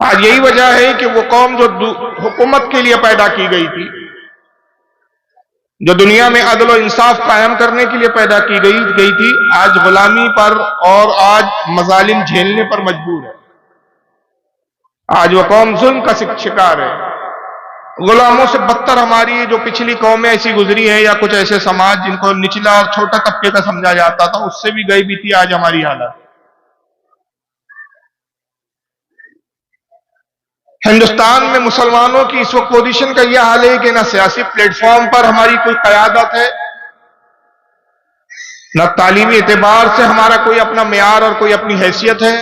آج یہی وجہ ہے کہ وہ قوم جو حکومت کے لیے پیدا کی گئی تھی، جو دنیا میں عدل و انصاف قائم کرنے کے لیے پیدا کی گئی تھی، آج غلامی پر اور آج مظالم جھیلنے پر مجبور ہے۔ آج وہ قوم ظلم کا شکار ہے۔ غلاموں سے بدتر ہماری جو پچھلی قومیں ایسی گزری ہیں، یا کچھ ایسے سماج جن کو نچلا اور چھوٹا طبقے کا سمجھا جاتا تھا، اس سے بھی گئی بھی تھی آج ہماری حالت۔ ہندوستان میں مسلمانوں کی اس وقت پوزیشن کا یہ حال ہے کہ نہ سیاسی پلیٹ فارم پر ہماری کوئی قیادت ہے، نہ تعلیمی اعتبار سے ہمارا کوئی اپنا معیار اور کوئی اپنی حیثیت ہے،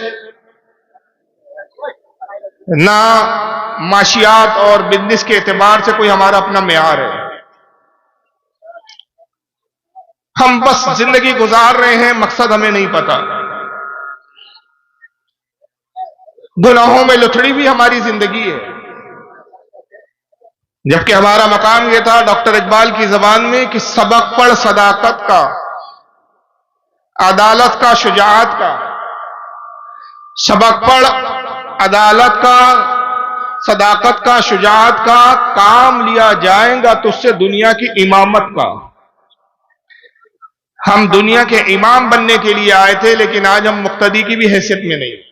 نہ معاشیات اور بزنس کے اعتبار سے کوئی ہمارا اپنا معیار ہے۔ ہم بس زندگی گزار رہے ہیں، مقصد ہمیں نہیں پتا۔ گناہوں میں لتھڑی بھی ہماری زندگی ہے، جبکہ ہمارا مقام یہ تھا ڈاکٹر اقبال کی زبان میں کہ سبق پڑھ صداقت کا، عدالت کا، شجاعت کا۔ سبق پڑھ عدالت کا، صداقت کا، شجاعت کا، کام لیا جائے گا تو اس سے دنیا کی امامت کا۔ ہم دنیا کے امام بننے کے لیے آئے تھے، لیکن آج ہم مقتدی کی بھی حیثیت میں نہیں۔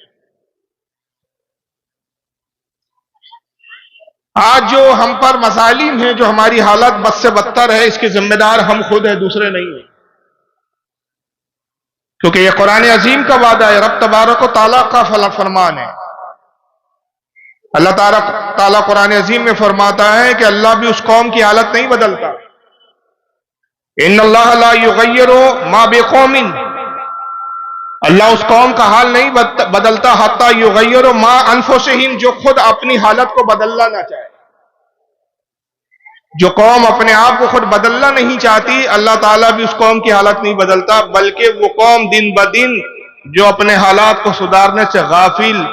آج جو ہم پر مظالم ہیں، جو ہماری حالت بد سے بدتر ہے، اس کے ذمہ دار ہم خود ہیں، دوسرے نہیں ہیں۔ کیونکہ یہ قرآن عظیم کا وعدہ ہے، رب تبارک و تعالیٰ کا فرمان ہے۔ اللہ تعالیٰ قرآن عظیم میں فرماتا ہے کہ اللہ بھی اس قوم کی حالت نہیں بدلتا۔ ان اللہ لا یغیر ما بقوم، اللہ اس قوم کا حال نہیں بدلتا حتی یغیر ما انفسہم، جو خود اپنی حالت کو بدلنا نہ چاہے۔ جو قوم اپنے آپ کو خود بدلنا نہیں چاہتی، اللہ تعالیٰ بھی اس قوم کی حالت نہیں بدلتا، بلکہ وہ قوم دن بدن جو اپنے حالات کو سدھارنے سے غافل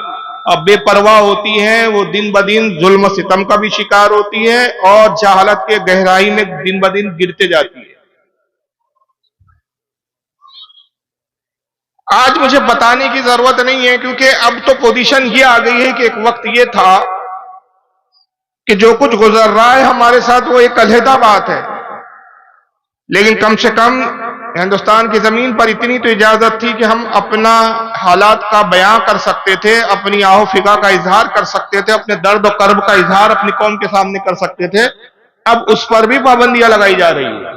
اور بے پرواہ ہوتی ہیں، وہ دن بدن ظلم و ستم کا بھی شکار ہوتی ہے اور جہالت کے گہرائی میں دن بدن گرتے جاتی ہے۔ آج مجھے بتانے کی ضرورت نہیں ہے، کیونکہ اب تو پوزیشن یہ آ گئی ہے کہ ایک وقت یہ تھا کہ جو کچھ گزر رہا ہے ہمارے ساتھ وہ ایک علیحدہ بات ہے، لیکن کم سے کم ہندوستان کی زمین پر اتنی تو اجازت تھی کہ ہم اپنا حالات کا بیان کر سکتے تھے، اپنی آہ و فغاں کا اظہار کر سکتے تھے، اپنے درد و کرب کا اظہار اپنی قوم کے سامنے کر سکتے تھے۔ اب اس پر بھی پابندیاں لگائی جا رہی ہیں۔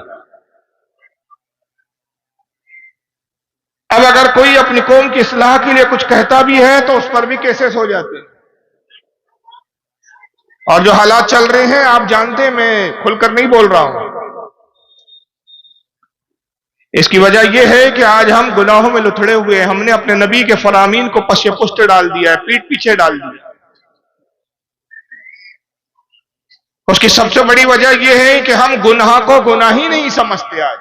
اب اگر کوئی اپنی قوم کی اصلاح کے لیے کچھ کہتا بھی ہے تو اس پر بھی کیسز ہو جاتے ہیں۔ اور جو حالات چل رہے ہیں آپ جانتے ہیں، میں کھل کر نہیں بول رہا ہوں۔ اس کی وجہ یہ ہے کہ آج ہم گناہوں میں لتھڑے ہوئے ہیں، ہم نے اپنے نبی کے فرامین کو پس پشت ڈال دیا ہے، پیٹ پیچھے ڈال دیا۔ اس کی سب سے بڑی وجہ یہ ہے کہ ہم گناہ کو گناہ ہی نہیں سمجھتے۔ آج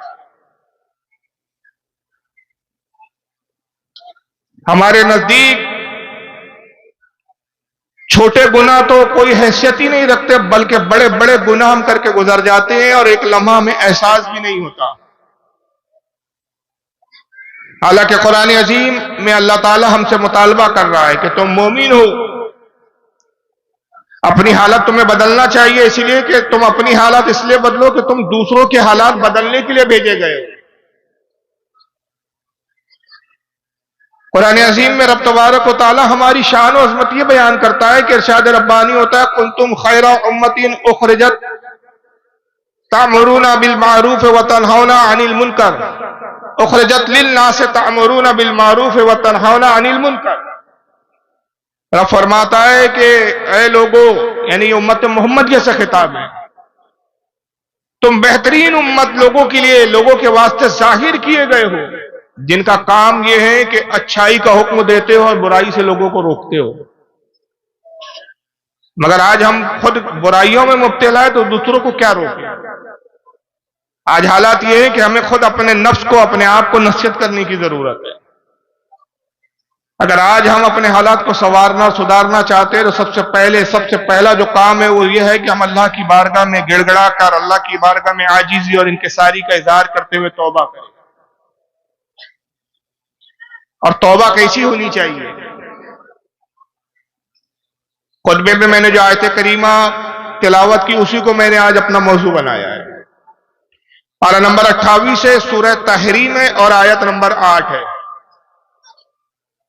ہمارے نزدیک چھوٹے گناہ تو کوئی حیثیت ہی نہیں رکھتے، بلکہ بڑے بڑے گناہ ہم کر کے گزر جاتے ہیں اور ایک لمحہ میں احساس بھی نہیں ہوتا۔ حالانکہ قرآن عظیم میں اللہ تعالی ہم سے مطالبہ کر رہا ہے کہ تم مومن ہو، اپنی حالت تمہیں بدلنا چاہیے، اس لیے کہ تم اپنی حالت اس لیے بدلو کہ تم دوسروں کے حالات بدلنے کے لیے بھیجے گئے ہو۔ قرآن عظیم میں رب تبارک و تعالی ہماری شان و عظمت یہ بیان کرتا ہے کہ ارشاد ربانی ہوتا ہے کنتم خیر امت اخرجت تأمرون بالمعروف وتنہون عن المنکر، اخرجت للناس تأمرون بالمعروف وتنہون عن المنکر۔ رب فرماتا ہے کہ اے لوگو، یعنی امت محمد جیسا خطاب ہے، تم بہترین امت لوگوں کے لیے، لوگوں کے واسطے ظاہر کیے گئے ہو، جن کا کام یہ ہے کہ اچھائی کا حکم دیتے ہو اور برائی سے لوگوں کو روکتے ہو۔ مگر آج ہم خود برائیوں میں مبتلا ہے تو دوسروں کو کیا روکیں؟ آج حالات یہ ہے کہ ہمیں خود اپنے نفس کو، اپنے آپ کو نصیحت کرنے کی ضرورت ہے۔ اگر آج ہم اپنے حالات کو سنوارنا، سدھارنا چاہتے ہیں تو سب سے پہلا جو کام ہے وہ یہ ہے کہ ہم اللہ کی بارگاہ میں گڑ گڑا کر، اللہ کی بارگاہ میں عاجزی اور انکساری کا اظہار کرتے ہوئے توبہ کریں۔ اور توبہ کیسی ہونی چاہیے؟ خطبے میں میں نے جو آیت کریمہ تلاوت کی اسی کو میں نے آج اپنا موضوع بنایا ہے۔ پارہ نمبر 28 سے سورہ تحریم ہے اور آیت نمبر 8 ہے۔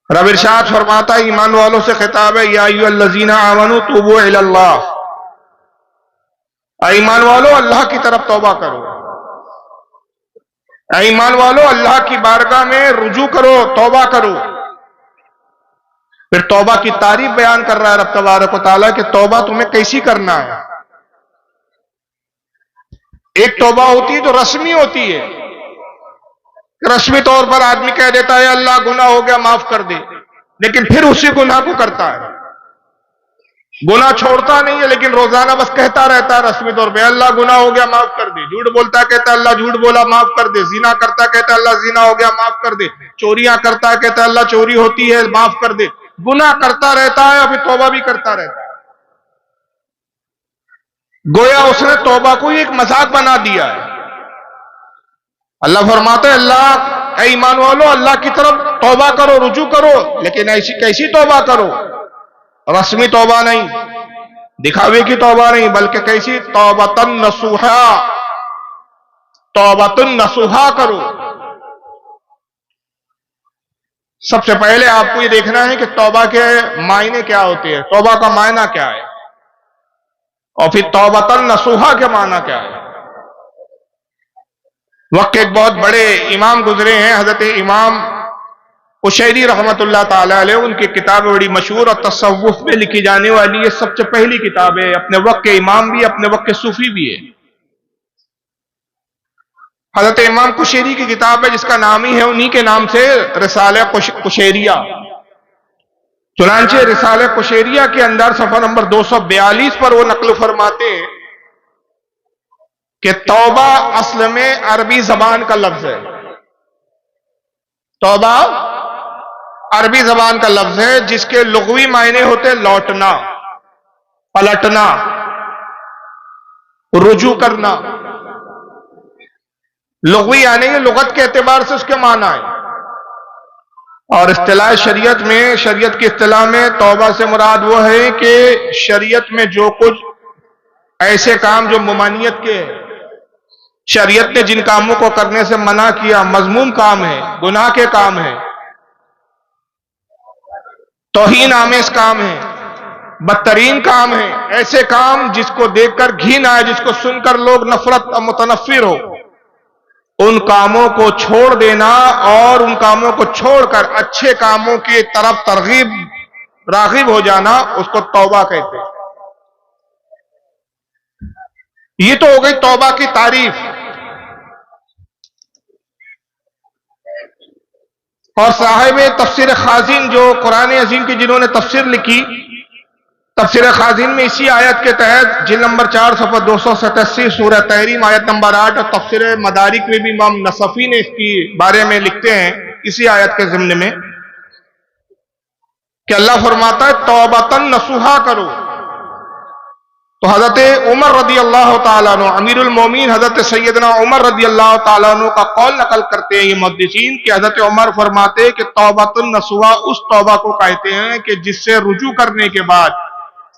رب ارشاد فرماتا ہے ایمان والوں سے خطاب ہے، یا ایھا الذین آمنوا توبوا الی اللہ، اے ایمان والو اللہ کی طرف توبہ کرو، اے ایمان والو اللہ کی بارگاہ میں رجوع کرو، توبہ کرو۔ پھر توبہ کی تعریف بیان کر رہا ہے رب تبارک و تعالیٰ کہ توبہ تمہیں کیسی کرنا ہے۔ ایک توبہ ہوتی ہے جو رسمی ہوتی ہے، رسمی طور پر آدمی کہہ دیتا ہے اللہ گناہ ہو گیا معاف کر دے، لیکن پھر اسی گناہ کو کرتا ہے، گناہ چھوڑتا نہیں ہے لیکن روزانہ بس کہتا رہتا ہے رسمی طور پہ اللہ گناہ ہو گیا معاف کر دے، جھوٹ بولتا کہتا ہے اللہ جھوٹ بولا معاف کر دے، زنا کرتا کہتا ہے اللہ زنا ہو گیا معاف کر دے، چوریاں کرتا ہے کہتا ہے اللہ چوری ہوتی ہے معاف کر دے، گناہ کرتا رہتا ہے اور پھر توبہ بھی کرتا رہتا ہے۔ گویا اس نے توبہ کو ایک مذاق بنا دیا ہے۔ اللہ فرماتا ہے اللہ اے ایمان والو اللہ کی طرف توبہ کرو، رجوع کرو، لیکن ایسی کیسی توبہ کرو؟ رسمی توبہ نہیں، دکھاوے کی توبہ نہیں، بلکہ کیسی توبۃ نصوحا، توبۃ نصوحا کرو۔ سب سے پہلے آپ کو یہ دیکھنا ہے کہ توبہ کے معنی کیا ہوتے ہیں، توبہ کا معنی کیا ہے، اور پھر توبۃ نصوحا کے معنی کیا ہے۔ وقت کے ایک بہت بڑے امام گزرے ہیں، حضرت امام قشیری رحمت اللہ تعالی علیہ، ان کی کتاب بڑی مشہور اور تصوف میں لکھی جانے والی یہ سب سے پہلی کتاب ہے، اپنے وقت کے امام بھی، اپنے وقت کے صوفی بھی ہے۔ حضرت امام قشیری کی کتاب ہے جس کا نام ہی ہے انہی کے نام سے رسالہ قشیریہ۔ چنانچہ رسالہ قشیریہ کے اندر صفحہ نمبر 242 پر وہ نقل فرماتے ہیں کہ توبہ اصل میں عربی زبان کا لفظ ہے، توبہ عربی زبان کا لفظ ہے جس کے لغوی معنی ہوتے لوٹنا، پلٹنا، رجوع کرنا۔ لغوی یعنی یہ لغت کے اعتبار سے اس کے معنی ہے، اور اصطلاح شریعت میں، شریعت کی اصطلاح میں توبہ سے مراد وہ ہے کہ شریعت میں جو کچھ ایسے کام جو ممانعت کے ہیں، شریعت نے جن کاموں کو کرنے سے منع کیا، مذموم کام ہے، گناہ کے کام ہے، توہین آمیز کام ہے، بدترین کام ہے، ایسے کام جس کو دیکھ کر گھن آئے، جس کو سن کر لوگ نفرت اور متنفر ہو، ان کاموں کو چھوڑ دینا اور ان کاموں کو چھوڑ کر اچھے کاموں کی طرف راغب ہو جانا، اس کو توبہ کہتے ہیں۔ یہ تو ہو گئی توبہ کی تعریف۔ اور صاحب تفسیر خازن جو قرآن عظیم کی جنہوں نے تفسیر لکھی، تفسیر خازن میں اسی آیت کے تحت جلد نمبر 4 صفحہ 287 سورہ تحریم آیت نمبر 8، اور تفسیر مدارک میں بھی امام نصفی نے اس کی بارے میں لکھتے ہیں اسی آیت کے ضمن میں کہ اللہ فرماتا ہے توبۃ نصوحا کرو۔ تو حضرت عمر رضی اللہ تعالیٰ عنہ، امیر المومنین حضرت سیدنا عمر رضی اللہ تعالیٰ عنہ کا قول نقل کرتے ہیں یہ محدثین کہ حضرت عمر فرماتے ہیں کہ توبۃ النصوحا اس توبہ کو کہتے ہیں کہ جس سے رجوع کرنے کے بعد،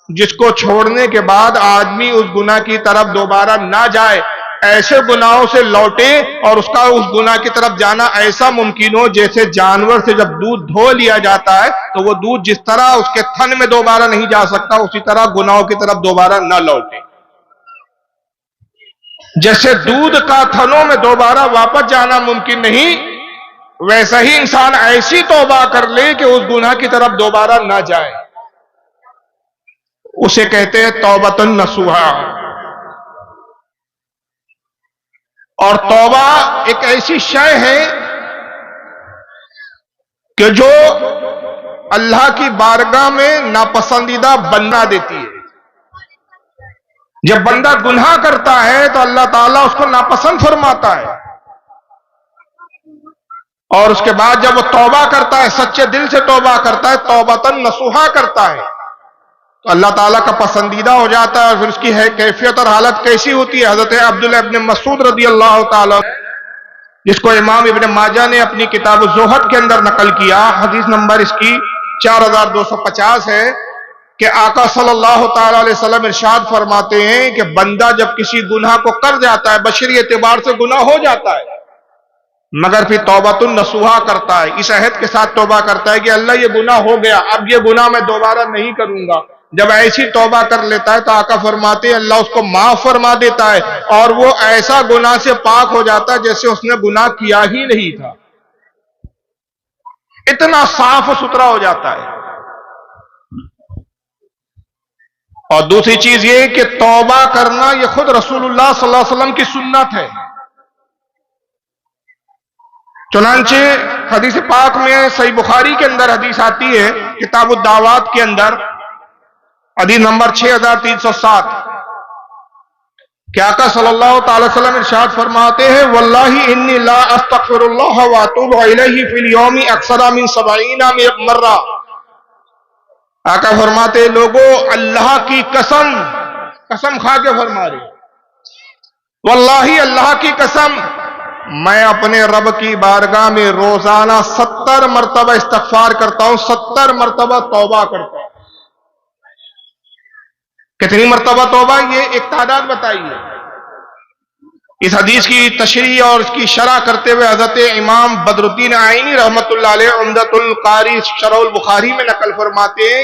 جس کو چھوڑنے کے بعد آدمی اس گناہ کی طرف دوبارہ نہ جائے، ایسے گناہوں سے لوٹے اور اس کا اس گناہ کی طرف جانا ایسا ممکن ہو جیسے جانور سے جب دودھ دھو لیا جاتا ہے تو وہ دودھ جس طرح اس کے تھن میں دوبارہ نہیں جا سکتا، اسی طرح گناہوں کی طرف دوبارہ نہ لوٹے۔ جیسے دودھ کا تھنوں میں دوبارہ واپس جانا ممکن نہیں، ویسا ہی انسان ایسی توبہ کر لے کہ اس گناہ کی طرف دوبارہ نہ جائے، اسے کہتے ہیں توبۃ نصوحا۔ اور توبہ ایک ایسی شے ہے کہ جو اللہ کی بارگاہ میں ناپسندیدہ بنا دیتی ہے۔ جب بندہ گناہ کرتا ہے تو اللہ تعالیٰ اس کو ناپسند فرماتا ہے، اور اس کے بعد جب وہ توبہ کرتا ہے، سچے دل سے توبہ کرتا ہے، توبۃ نصوحا کرتا ہے، تو اللہ تعالیٰ کا پسندیدہ ہو جاتا ہے۔ اور پھر اس کی کیفیت اور حالت کیسی ہوتی ہے؟ حضرت عبداللہ ابن مسعود رضی اللہ تعالیٰ جس کو امام ابن ماجہ نے اپنی کتاب الزہد کے اندر نقل کیا، حدیث نمبر اس کی 4250 ہے، کہ آقا صلی اللہ تعالی علیہ وسلم ارشاد فرماتے ہیں کہ بندہ جب کسی گناہ کو کر جاتا ہے، بشری اعتبار سے گناہ ہو جاتا ہے، مگر پھر توبۃ النصوحہ کرتا ہے، اس عہد کے ساتھ توبہ کرتا ہے کہ اللہ یہ گناہ ہو گیا، اب یہ گناہ میں دوبارہ نہیں کروں گا، جب ایسی توبہ کر لیتا ہے تو آقا فرماتے ہیں اللہ اس کو معاف فرما دیتا ہے، اور وہ ایسا گناہ سے پاک ہو جاتا ہے جیسے اس نے گناہ کیا ہی نہیں تھا، اتنا صاف و ستھرا ہو جاتا ہے۔ اور دوسری چیز یہ کہ توبہ کرنا یہ خود رسول اللہ صلی اللہ علیہ وسلم کی سنت ہے۔ چنانچہ حدیث پاک میں صحیح بخاری کے اندر حدیث آتی ہے، کتاب الدعوات کے اندر حدیث نمبر 6307، کہ آقا صلی اللہ تعالی وسلم ارشاد فرماتے ہیں واللہ انی لا استغفر اللہ واتوب الیہ فی اليوم اکثر من 70 مرہ۔ آقا فرماتے ہیں لوگوں اللہ کی قسم، قسم کھا کے فرما رہے واللہ اللہ کی قسم میں اپنے رب کی بارگاہ میں روزانہ 70 مرتبہ استغفار کرتا ہوں، 70 مرتبہ توبہ کرتا ہوں۔ کتنی مرتبہ توبہ؟ یہ ایک تعداد بتائیے۔ اس حدیث کی تشریح اور اس کی شرح کرتے ہوئے حضرت امام بدر الدین عینی رحمۃ اللہ علیہ عمدۃ القاری شرح البخاری میں نقل فرماتے ہیں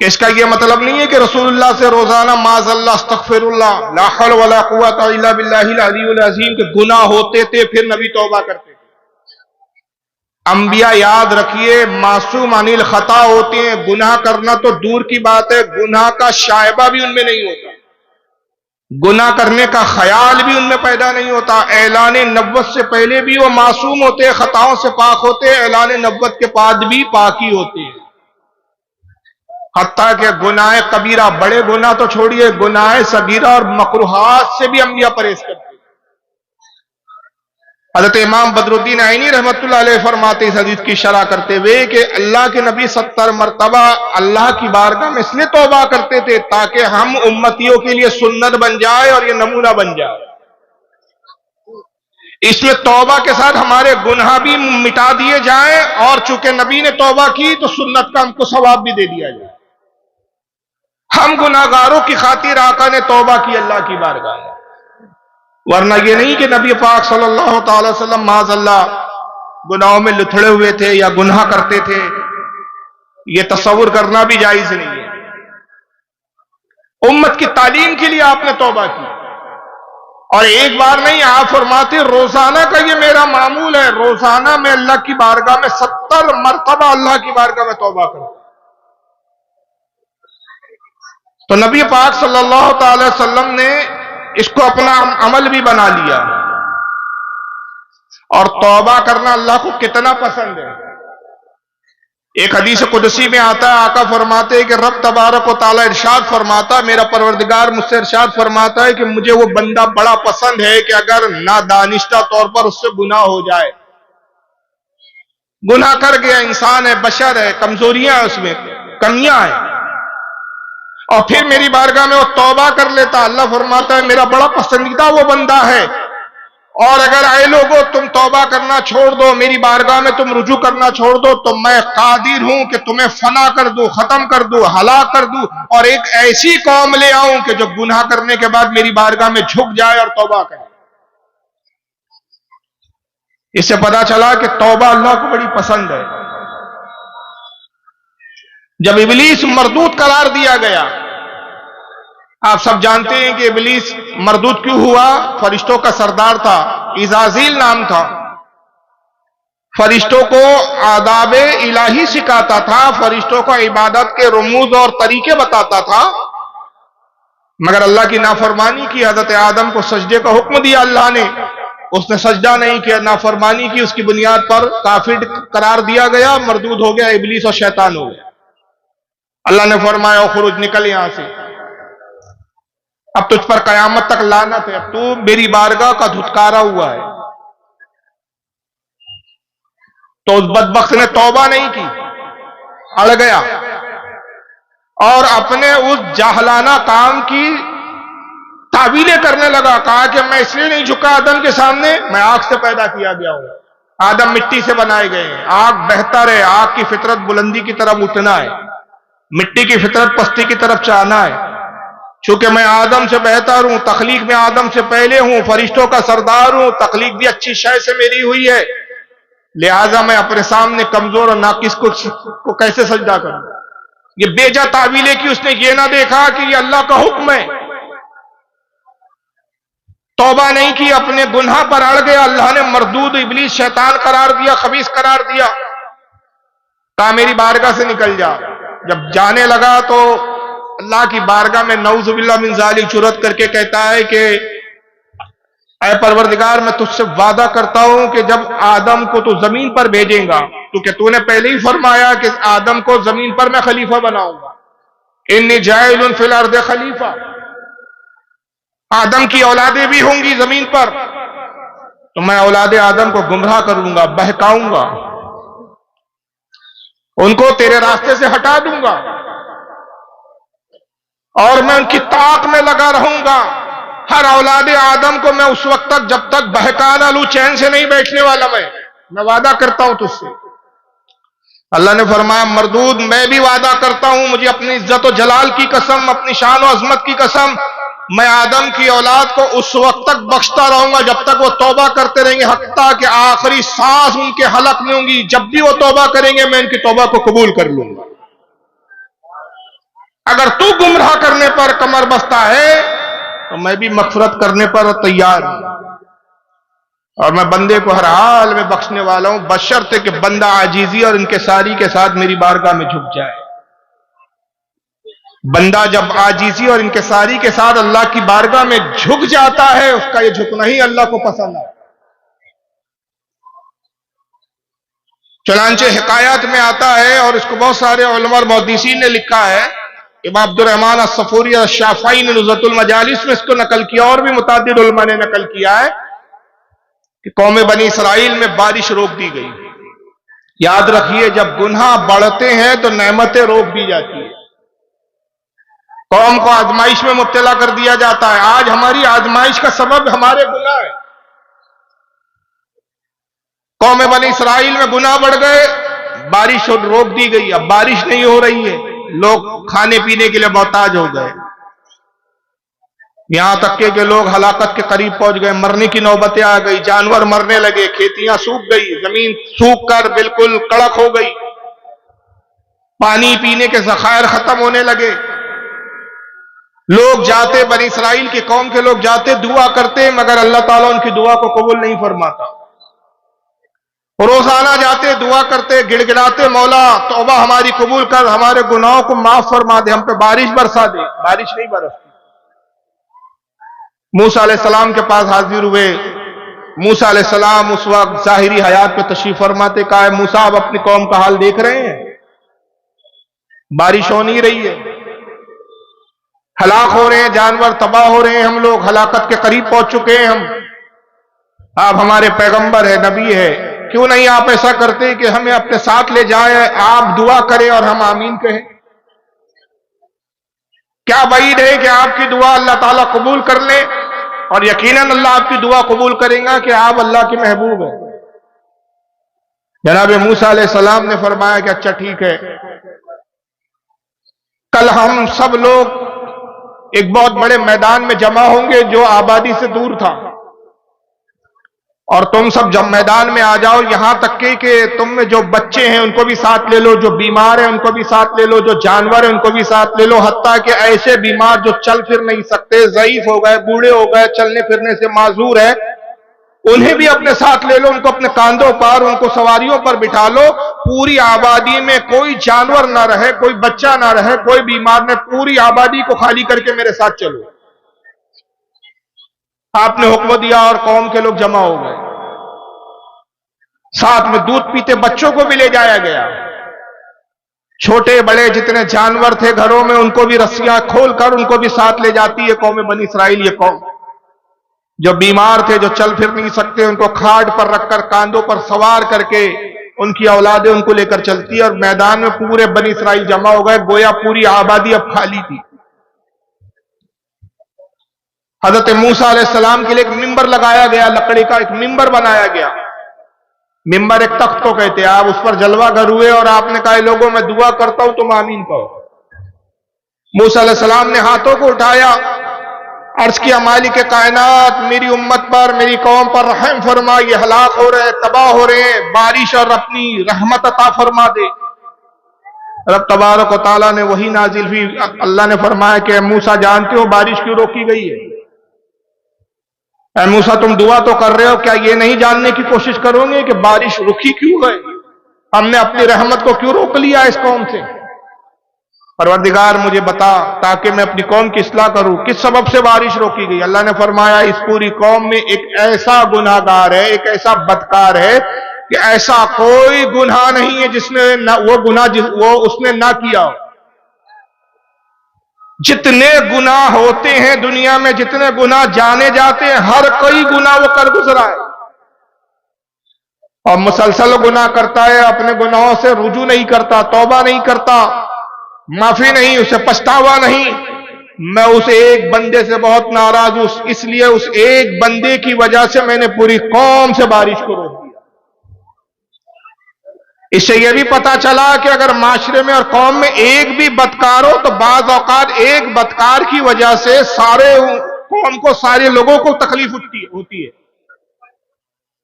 کہ اس کا یہ مطلب نہیں ہے کہ رسول اللہ سے روزانہ معاذ اللہ استغفر اللہ لا حول ولا قوت الا باللہ العلی العظیم کے گناہ ہوتے تھے پھر نبی توبہ کرتے تھے۔ انبیاء یاد رکھیے معصوم عن الخطا ہوتے ہیں، گناہ کرنا تو دور کی بات ہے، گناہ کا شائبہ بھی ان میں نہیں ہوتا، گناہ کرنے کا خیال بھی ان میں پیدا نہیں ہوتا۔ اعلان نبوت سے پہلے بھی وہ معصوم ہوتے، خطاؤں سے پاک ہوتے، اعلان نبوت کے بعد بھی پاکی ہوتے ہیں۔ حتیٰ کہ گناہ کبیرہ، بڑے گناہ تو چھوڑیے، گناہ صغیرہ اور مکروہات سے بھی انبیاء پرہیز کرتے ہیں۔ حضرت امام بدر الدین عینی رحمۃ اللہ علیہ فرماتے اس حدیث کی شرح کرتے ہوئے کہ اللہ کے نبی 70 مرتبہ اللہ کی بارگاہ میں اس لیے توبہ کرتے تھے تاکہ ہم امتیوں کے لیے سنت بن جائے اور یہ نمونہ بن جائے۔ اس میں توبہ کے ساتھ ہمارے گناہ بھی مٹا دیے جائیں، اور چونکہ نبی نے توبہ کی تو سنت کا ہم کو ثواب بھی دے دیا جائے۔ ہم گناہگاروں کی خاطر آقا نے توبہ کی اللہ کی بارگاہ میں، ورنہ یہ نہیں کہ نبی پاک صلی اللہ تعالی وسلم معاذ اللہ گناہوں میں لتھڑے ہوئے تھے یا گناہ کرتے تھے، یہ تصور کرنا بھی جائز نہیں ہے۔ امت کی تعلیم کے لیے آپ نے توبہ کی، اور ایک بار نہیں، آپ فرماتے روزانہ کا یہ میرا معمول ہے، روزانہ میں اللہ کی بارگاہ میں 70 مرتبہ اللہ کی بارگاہ میں توبہ کروں۔ تو نبی پاک صلی اللہ تعالی وسلم نے اس کو اپنا عمل بھی بنا لیا، اور توبہ کرنا اللہ کو کتنا پسند ہے۔ ایک حدیث قدسی میں آتا ہے، آقا فرماتے ہیں کہ رب تبارک و تعالی ارشاد فرماتا ہے، میرا پروردگار مجھ سے ارشاد فرماتا ہے کہ مجھے وہ بندہ بڑا پسند ہے کہ اگر نادانستہ طور پر اس سے گناہ ہو جائے، گناہ کر گیا، انسان ہے، بشر ہے، کمزوریاں ہیں، اس میں کمیاں ہیں، اور پھر میری بارگاہ میں وہ توبہ کر لیتا، اللہ فرماتا ہے میرا بڑا پسندیدہ وہ بندہ ہے۔ اور اگر اے لوگوں تم توبہ کرنا چھوڑ دو، میری بارگاہ میں تم رجوع کرنا چھوڑ دو، تو میں قادر ہوں کہ تمہیں فنا کر دوں، ختم کر دوں، ہلاک کر دوں، اور ایک ایسی قوم لے آؤں کہ جو گناہ کرنے کے بعد میری بارگاہ میں جھک جائے اور توبہ کرے۔ اس سے پتا چلا کہ توبہ اللہ کو بڑی پسند ہے۔ جب ابلیس مردود قرار دیا گیا، آپ سب جانتے ہیں کہ ابلیس مردود کیوں ہوا؟ فرشتوں کا سردار تھا، عزازیل نام تھا، فرشتوں کو آداب الہی سکھاتا تھا، فرشتوں کو عبادت کے رموز اور طریقے بتاتا تھا، مگر اللہ کی نافرمانی کی، حضرت آدم کو سجدے کا حکم دیا اللہ نے، اس نے سجدہ نہیں کیا، نافرمانی کی، اس کی بنیاد پر کافر قرار دیا گیا، مردود ہو گیا، ابلیس اور شیطان ہو گیا۔ اللہ نے فرمایا اخرج، نکل یہاں سے، اب تجھ پر قیامت تک لعنت ہے، تو میری بارگاہ کا دھتکارا ہوا ہے۔ تو اس بدبخت نے توبہ نہیں کی، اڑ گیا، اور اپنے اس جاہلانہ کام کی تعویلیں کرنے لگا، کہا کہ میں اس لیے نہیں جھکا آدم کے سامنے، میں آگ سے پیدا کیا گیا ہوں، آدم مٹی سے بنائے گئے ہیں، آگ بہتر ہے، آگ کی فطرت بلندی کی طرف اٹھنا ہے، مٹی کی فطرت پستی کی طرف چاہنا ہے. چونکہ میں آدم سے بہتر ہوں، تخلیق میں آدم سے پہلے ہوں، فرشتوں کا سردار ہوں، تخلیق بھی اچھی شے سے میری ہوئی ہے، لہذا میں اپنے سامنے کمزور اور ناقص کو کیسے سجدہ کروں. یہ بیجا تعویلیں کی اس نے یہ نہ دیکھا کہ یہ اللہ کا حکم ہے. توبہ نہیں کی، اپنے گناہ پر اڑ گیا، اللہ نے مردود ابلیس شیطان قرار دیا، خبیث قرار دیا، کہا میری بارگاہ سے نکل جا. جب جانے لگا تو اللہ کی بارگاہ میں نعوذ باللہ من ذالک جرأت کر کے کہتا ہے کہ اے پروردگار میں تجھ سے وعدہ کرتا ہوں کہ جب آدم کو تو زمین پر بھیجیں گا، کیونکہ تو نے پہلے ہی فرمایا کہ آدم کو زمین پر میں خلیفہ بناؤں گا، انی جاعل فی الارض خلیفہ، آدم کی اولادیں بھی ہوں گی زمین پر، تو میں اولاد آدم کو گمراہ کروں گا، بہکاؤں گا، ان کو تیرے راستے سے ہٹا دوں گا، اور میں ان کی طاق میں لگا رہوں گا. ہر اولاد آدم کو میں اس وقت تک جب تک بہکا نہ لوں چین سے نہیں بیٹھنے والا. میں وعدہ کرتا ہوں تجھ سے. اللہ نے فرمایا مردود میں بھی وعدہ کرتا ہوں، مجھے اپنی عزت و جلال کی قسم، اپنی شان و عظمت کی قسم، میں آدم کی اولاد کو اس وقت تک بخشتا رہوں گا جب تک وہ توبہ کرتے رہیں گے، حتیٰ کہ آخری سانس ان کے حلق میں ہوں گی. جب بھی وہ توبہ کریں گے میں ان کی توبہ کو قبول کر لوں گا. اگر تو گمراہ کرنے پر کمر بستہ ہے تو میں بھی مغفرت کرنے پر تیار ہوں، اور میں بندے کو ہر حال میں بخشنے والا ہوں، بشرطے کہ بندہ عاجزی اور انکساری کے ساتھ میری بارگاہ میں جھک جائے. بندہ جب عاجزی اور انکساری کے ساتھ اللہ کی بارگاہ میں جھک جاتا ہے، اس کا یہ جھکنا ہی اللہ کو پسند ہے. چنانچہ حکایات میں آتا ہے، اور اس کو بہت سارے علماء اور محدثین نے لکھا ہے، امام عبد الرحمن الصفوری الشافعی نے نزہۃ المجالس میں اس کو نقل کیا، اور بھی متعدد علماء نے نقل کیا ہے کہ قوم بنی اسرائیل میں بارش روک دی گئی. یاد رکھیے جب گناہ بڑھتے ہیں تو نعمتیں روک دی جاتی ہیں، قوم کو آزمائش میں مبتلا کر دیا جاتا ہے. آج ہماری آزمائش کا سبب ہمارے گناہ ہے. قوم بنی اسرائیل میں گناہ بڑھ گئے، بارش روک دی گئی، اب بارش نہیں ہو رہی ہے، لوگ کھانے پینے کے لیے محتاج ہو گئے، یہاں تک کہ لوگ ہلاکت کے قریب پہنچ گئے، مرنے کی نوبتیں آ گئی، جانور مرنے لگے، کھیتیاں سوکھ گئی، زمین سوکھ کر بالکل کڑک ہو گئی، پانی پینے کے ذخائر ختم ہونے لگے. لوگ جاتے، بنی اسرائیل کی قوم کے لوگ جاتے، دعا کرتے، مگر اللہ تعالیٰ ان کی دعا کو قبول نہیں فرماتا. روزانہ جاتے، دعا کرتے، گڑ گڑاتے، مولا توبہ ہماری قبول کر، ہمارے گناہوں کو معاف فرما دے، ہم پہ بارش برسا دے. بارش نہیں برستی. موسیٰ علیہ السلام کے پاس حاضر ہوئے. موسیٰ علیہ السلام اس وقت ظاہری حیات پہ تشریف فرماتے. کہا ہے موسیٰ آپ اپنی قوم کا حال دیکھ رہے ہیں، بارش ہو نہیں رہی ہے، ہلاک ہو رہے ہیں، جانور تباہ ہو رہے ہیں، ہم لوگ ہلاکت کے قریب پہنچ چکے ہیں. آپ ہمارے پیغمبر ہے، نبی ہے، کیوں نہیں آپ ایسا کرتے کہ ہمیں اپنے ساتھ لے جائیں، آپ دعا کریں اور ہم آمین کہیں. کیا بعید ہے کہ آپ کی دعا اللہ تعالیٰ قبول کر لے، اور یقیناً اللہ آپ کی دعا قبول کرے گا کہ آپ اللہ کے محبوب ہیں. جناب موسیٰ علیہ السلام نے فرمایا کہ اچھا ٹھیک ہے، کل ہم سب لوگ ایک بہت بڑے میدان میں جمع ہوں گے جو آبادی سے دور تھا، اور تم سب جب میدان میں آ جاؤ، یہاں تک کہ تم میں جو بچے ہیں ان کو بھی ساتھ لے لو، جو بیمار ہیں ان کو بھی ساتھ لے لو، جو جانور ہیں ان کو بھی ساتھ لے لو، حتیٰ کہ ایسے بیمار جو چل پھر نہیں سکتے، ضعیف ہو گئے، بوڑھے ہو گئے، چلنے پھرنے سے معذور ہے، انہیں بھی اپنے ساتھ لے لو، ان کو اپنے کاندھوں پر، ان کو سواریوں پر بٹھا لو. پوری آبادی میں کوئی جانور نہ رہے، کوئی بچہ نہ رہے، کوئی بیمار نہ، پوری آبادی کو خالی کر کے میرے ساتھ چلو. آپ نے حکم دیا اور قوم کے لوگ جمع ہو گئے. ساتھ میں دودھ پیتے بچوں کو بھی لے جایا گیا، چھوٹے بڑے جتنے جانور تھے گھروں میں ان کو بھی رسیاں کھول کر ان کو بھی ساتھ لے جاتی ہے قوم بنی اسرائیل. یہ قوم جو بیمار تھے، جو چل پھر نہیں سکتے، ان کو کھاٹ پر رکھ کر کاندھوں پر سوار کر کے ان کی اولادیں ان کو لے کر چلتی ہے، اور میدان میں پورے بنی اسرائیل جمع ہو گئے، گویا پوری آبادی اب خالی تھی. حضرت موسیٰ علیہ السلام کے لیے ایک ممبر لگایا گیا، لکڑی کا ایک ممبر بنایا گیا. ممبر ایک تخت کو کہتے ہیں. آپ اس پر جلوہ گر ہوئے اور آپ نے کہا لوگوں میں دعا کرتا ہوں تم آمین کہو. موسیٰ علیہ السلام نے ہاتھوں کو اٹھایا، عرض کیا مالک کائنات میری امت پر، میری قوم پر رحم فرما، یہ ہلاک ہو رہے ہیں، تباہ ہو رہے ہیں، بارش اور اپنی رحمت عطا فرما دے۔ رب تبارک و تعالیٰ نے وہی نازل ہوئی، اللہ نے فرمایا کہ اے موسیٰ جانتے ہو بارش کیوں روکی گئی ہے؟ اے موسیٰ تم دعا تو کر رہے ہو، کیا یہ نہیں جاننے کی کوشش کرو گے کہ بارش رکی کیوں ہے؟ ہم نے اپنی رحمت کو کیوں روک لیا اس قوم سے؟ پروردگار مجھے بتا تاکہ میں اپنی قوم کی اصلاح کروں، کس سبب سے بارش روکی گئی؟ اللہ نے فرمایا اس پوری قوم میں ایک ایسا گناہگار ہے، ایک ایسا بدکار ہے کہ ایسا کوئی گناہ نہیں ہے جس نے اس نے نہ کیا ہو۔ جتنے گناہ ہوتے ہیں دنیا میں، جتنے گناہ جانے جاتے ہیں، ہر کوئی گناہ وہ کر گزرا ہے اور مسلسل گناہ کرتا ہے، اپنے گناہوں سے رجوع نہیں کرتا، توبہ نہیں کرتا، معافی نہیں، اسے پچھتاوا نہیں۔ میں اس ایک بندے سے بہت ناراض ہوں، اس لیے اس ایک بندے کی وجہ سے میں نے پوری قوم سے بارش کو روک دیا۔ اس سے یہ بھی پتا چلا کہ اگر معاشرے میں اور قوم میں ایک بھی بدکار ہو تو بعض اوقات ایک بدکار کی وجہ سے سارے قوم کو، سارے لوگوں کو تکلیف ہوتی ہے۔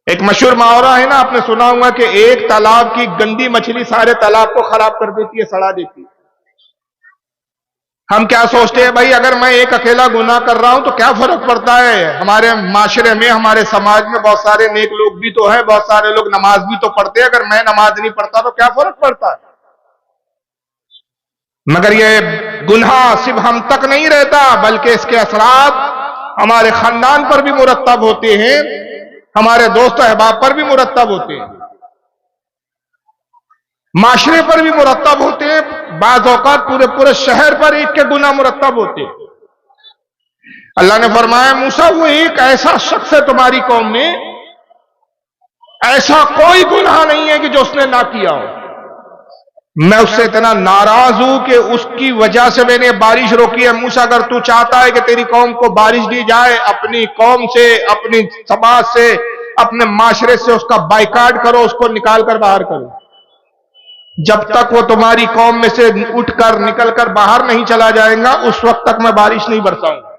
ایک مشہور محاورہ ہے نا، آپ نے سنا ہوگا کہ ایک تالاب کی گندی مچھلی سارے تالاب کو خراب کر دیتی ہے، سڑا دیتی ہے۔ ہم کیا سوچتے ہیں بھائی اگر میں ایک اکیلا گناہ کر رہا ہوں تو کیا فرق پڑتا ہے؟ ہمارے معاشرے میں، ہمارے سماج میں بہت سارے نیک لوگ بھی تو ہیں، بہت سارے لوگ نماز بھی تو پڑھتے ہیں، اگر میں نماز نہیں پڑھتا تو کیا فرق پڑتا ہے؟ مگر یہ گناہ صرف ہم تک نہیں رہتا بلکہ اس کے اثرات ہمارے خاندان پر بھی مرتب ہوتے ہیں، ہمارے دوست احباب پر بھی مرتب ہوتے ہیں، معاشرے پر بھی مرتب ہوتے ہیں، بعض اوقات پورے شہر پر ایک کے گناہ مرتب ہوتے ہیں۔ اللہ نے فرمایا موسیٰ وہ ایک ایسا شخص ہے تمہاری قوم میں، ایسا کوئی گناہ نہیں ہے کہ جو اس نے نہ کیا ہو۔ میں اس سے اتنا ناراض ہوں کہ اس کی وجہ سے میں نے بارش روکی ہے۔ موسیٰ اگر تو چاہتا ہے کہ تیری قوم کو بارش دی جائے، اپنی قوم سے، اپنی سماج سے، اپنے معاشرے سے اس کا بائیکاٹ کرو، اس کو نکال کر باہر کرو۔ جب تک وہ تمہاری قوم میں سے اٹھ کر نکل کر باہر نہیں چلا جائے گا اس وقت تک میں بارش نہیں برساؤں گا۔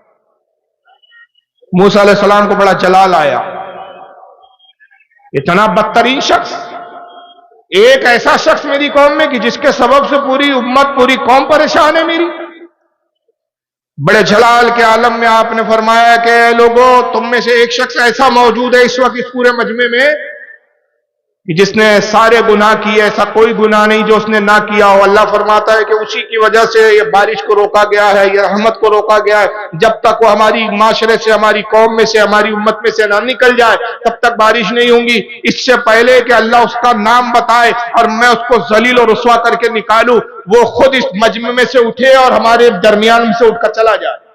موسیٰ علیہ السلام کو بڑا جلال آیا، اتنا بدترین شخص، ایک ایسا شخص میری قوم میں کہ جس کے سبب سے پوری امت، پوری قوم پریشان ہے میری۔ بڑے جلال کے عالم میں آپ نے فرمایا کہ اے لوگو تم میں سے ایک شخص ایسا موجود ہے اس وقت اس پورے مجمع میں جس نے سارے گناہ کیے، ایسا کوئی گناہ نہیں جو اس نے نہ کیا ہو۔ اللہ فرماتا ہے کہ اسی کی وجہ سے یہ بارش کو روکا گیا ہے، یہ رحمت کو روکا گیا ہے۔ جب تک وہ ہماری معاشرے سے، ہماری قوم میں سے، ہماری امت میں سے نہ نکل جائے تب تک بارش نہیں ہوں گی۔ اس سے پہلے کہ اللہ اس کا نام بتائے اور میں اس کو ذلیل و رسوا کر کے نکالوں، وہ خود اس مجمع میں سے اٹھے اور ہمارے درمیان سے اٹھ کر چلا جائے۔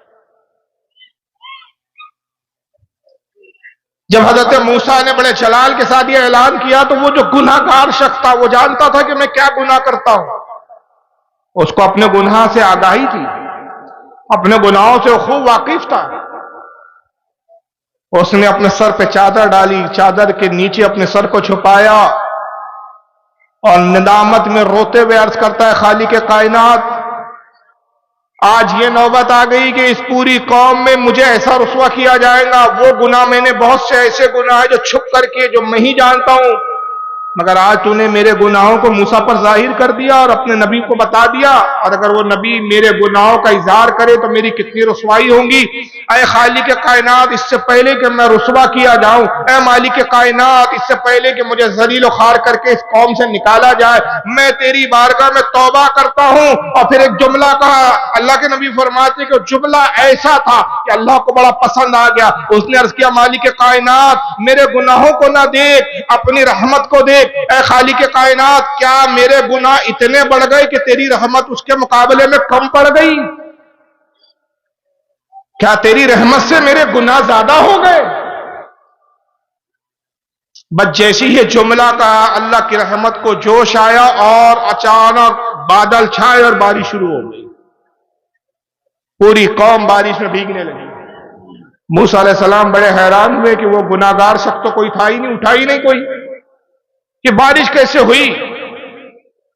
جب حضرت موسیٰ نے بڑے جلال کے ساتھ یہ اعلان کیا تو وہ جو گناہ گار شخص تھا، وہ جانتا تھا کہ میں کیا گناہ کرتا ہوں، اس کو اپنے گناہ سے آگاہی تھی، اپنے گناہوں سے خوب واقف تھا۔ اس نے اپنے سر پہ چادر ڈالی، چادر کے نیچے اپنے سر کو چھپایا اور ندامت میں روتے ہوئے عرض کرتا ہے خالق کائنات، آج یہ نوبت آ گئی کہ اس پوری قوم میں مجھے ایسا رسوا کیا جائے گا۔ وہ گناہ میں نے بہت سے ایسے گناہ ہیں جو چھپ کر کے، جو میں ہی جانتا ہوں، مگر آج تو نے میرے گناہوں کو موسیٰ پر ظاہر کر دیا اور اپنے نبی کو بتا دیا، اور اگر وہ نبی میرے گناہوں کا اظہار کرے تو میری کتنی رسوائی ہوں گی۔ اے خالق کائنات، اس سے پہلے کہ میں رسوا کیا جاؤں، اے مالک کائنات، اس سے پہلے کہ مجھے ذلیل و خوار کر کے اس قوم سے نکالا جائے، میں تیری بارگاہ میں توبہ کرتا ہوں۔ اور پھر ایک جملہ کہا، اللہ کے نبی فرماتے کہ جملہ ایسا تھا کہ اللہ کو بڑا پسند آ گیا۔ اس نے عرض کیا مالک کائنات میرے گناہوں کو نہ دیکھ، اپنی رحمت کو دیکھ۔ اے خالق کائنات، کیا میرے گناہ اتنے بڑھ گئے کہ تیری رحمت اس کے مقابلے میں کم پڑ گئی؟ کیا تیری رحمت سے میرے گناہ زیادہ ہو گئے؟ بس جیسی یہ جملہ کہا، اللہ کی رحمت کو جوش آیا اور اچانک بادل چھائے اور بارش شروع ہو گئی۔ پوری قوم بارش میں بھیگنے لگی۔ موسیٰ علیہ السلام بڑے حیران ہوئے کہ وہ گناہگار شخص تو کوئی تھا ہی نہیں، اٹھا ہی نہیں کوئی، کہ بارش کیسے ہوئی؟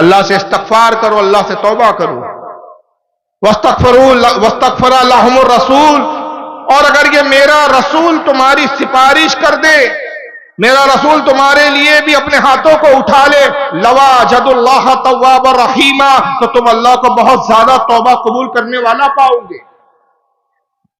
اللہ سے استغفار کرو، اللہ سے توبہ کرو. وَاسْتَغْفَرَ لَهُمُ الرَّسُولُ، اور اگر یہ میرا رسول تمہاری سفارش کر دے، میرا رسول تمہارے لیے بھی اپنے ہاتھوں کو اٹھا لے، لَوَجَدُ اللَّهَ تَوَّابًا رَحِيمًا، تو تم اللہ کو بہت زیادہ توبہ قبول کرنے والا پاؤ گے.